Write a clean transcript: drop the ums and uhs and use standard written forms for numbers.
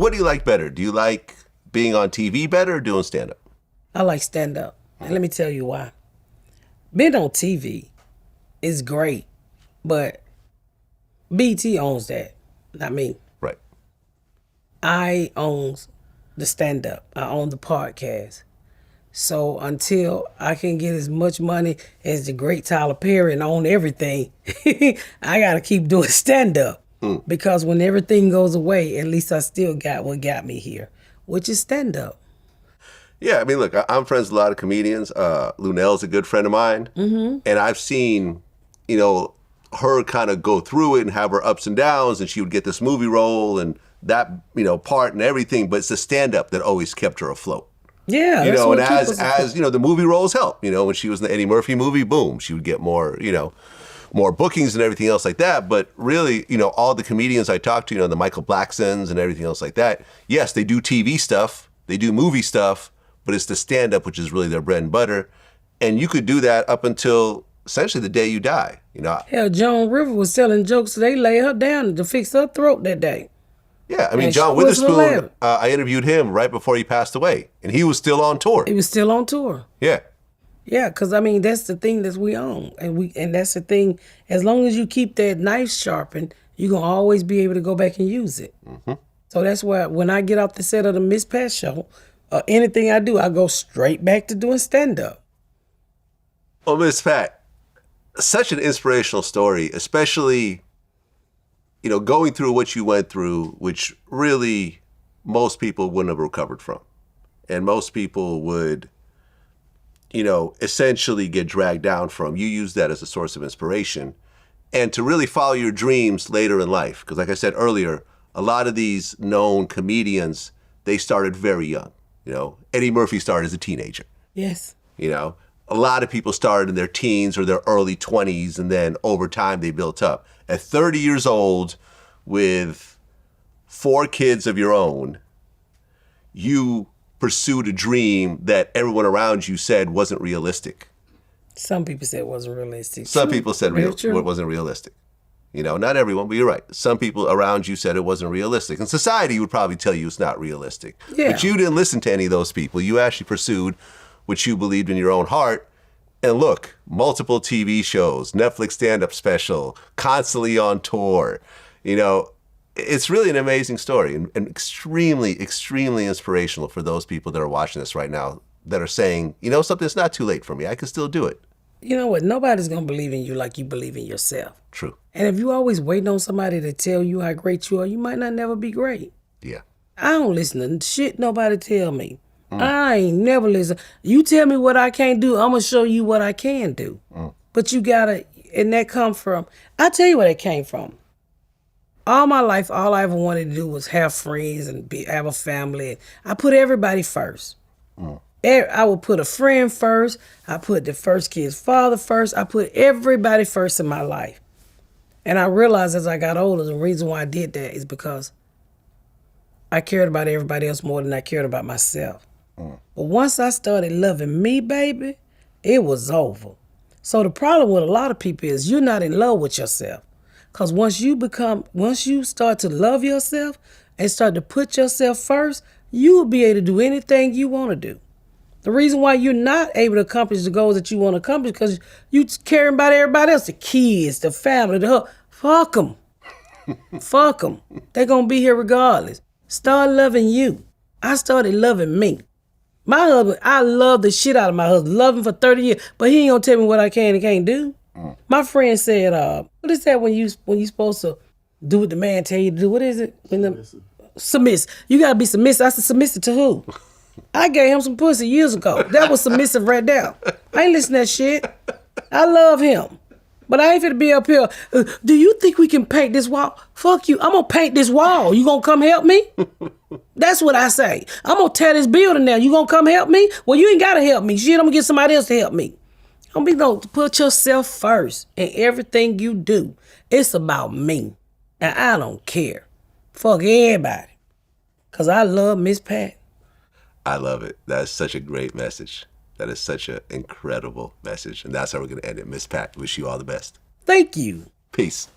what do you like better? Do you like being on TV better or doing stand-up? I like stand-up. And let me tell you why. Being on TV is great, but BT owns that, not me. Right. I own the stand-up. I own the podcast. So until I can get as much money as the great Tyler Perry and own everything, I got to keep doing stand-up. Because when everything goes away, at least I still got what got me here, which is stand-up. Yeah, I mean, look, I'm friends with a lot of comedians. Lunell's a good friend of mine. Mm-hmm. And I've seen, her kind of go through it and have her ups and downs, and she would get this movie role and that, part and everything. But it's the stand-up that always kept her afloat. Yeah, and as the movie roles help. When she was in the Eddie Murphy movie, boom, she would get more, more bookings and everything else like that. But really, all the comedians I talked to, the Michael Blacksons and everything else like that, yes, they do TV stuff, they do movie stuff, but it's the stand-up which is really their bread and butter. And you could do that up until essentially the day you die. Hell, Joan River was telling jokes, so they lay her down to fix her throat that day. Yeah, I mean, John Witherspoon, I interviewed him right before he passed away, and he was still on tour. He was still on tour. Yeah. Yeah, because, I mean, that's the thing that we own. And that's the thing, as long as you keep that knife sharpened, you're going to always be able to go back and use it. Mm-hmm. So that's why when I get off the set of the Miss Pat show, anything I do, I go straight back to doing stand-up. Well, Miss Pat, such an inspirational story, especially, going through what you went through, which really most people wouldn't have recovered from. And most people would, essentially get dragged down from. You use that as a source of inspiration. And to really follow your dreams later in life. Because like I said earlier, a lot of these known comedians, they started very young. Eddie Murphy started as a teenager. Yes. A lot of people started in their teens or their early 20s, and then over time they built up. At 30 years old, with 4 kids of your own, you pursued a dream that everyone around you said wasn't realistic. Some people said it wasn't realistic. Some people said it wasn't realistic. Not everyone, but you're right. Some people around you said it wasn't realistic. And society would probably tell you it's not realistic. Yeah. But you didn't listen to any of those people. You actually pursued what you believed in your own heart. And look, multiple TV shows, Netflix stand-up special, constantly on tour. It's really an amazing story and extremely, extremely inspirational for those people that are watching this right now that are saying, something, it's not too late for me. I can still do it. You know what? Nobody's going to believe in you like you believe in yourself. True. And if you always waiting on somebody to tell you how great you are, you might not never be great. Yeah. I don't listen to shit nobody tell me. I ain't never listen. You tell me what I can't do, I'm going to show you what I can do. But you got to, and that come from, I'll tell you where that came from. All my life, all I ever wanted to do was have friends and have a family. I put everybody first. I would put a friend first. I put the first kid's father first. I put everybody first in my life. And I realized as I got older, the reason why I did that is because I cared about everybody else more than I cared about myself. But once I started loving me, baby, it was over. So the problem with a lot of people is you're not in love with yourself. Because once you start to love yourself and start to put yourself first, you will be able to do anything you want to do. The reason why you're not able to accomplish the goals that you want to accomplish because you caring about everybody else, the kids, the family, fuck them. Fuck them. They're going to be here regardless. Start loving you. I started loving me. My husband, I love the shit out of my husband. Love him for 30 years, but he ain't going to tell me what I can and can't do. My friend said, what is that when you supposed to do what the man tell you to do? What is it? Submissive. You got to be submissive. I said, submissive to who? I gave him some pussy years ago. That was submissive right there. I ain't listen to that shit. I love him. But I ain't finna be up here. Do you think we can paint this wall? Fuck you. I'm going to paint this wall. You going to come help me? That's what I say. I'm going to tear this building down. You going to come help me? Well, you ain't got to help me. Shit, I'm going to get somebody else to help me. Don't put yourself first in everything you do. It's about me. And I don't care. Fuck everybody. Because I love Miss Pat. I love it. That's such a great message. That is such an incredible message. And that's how we're going to end it. Miss Pat, wish you all the best. Thank you. Peace.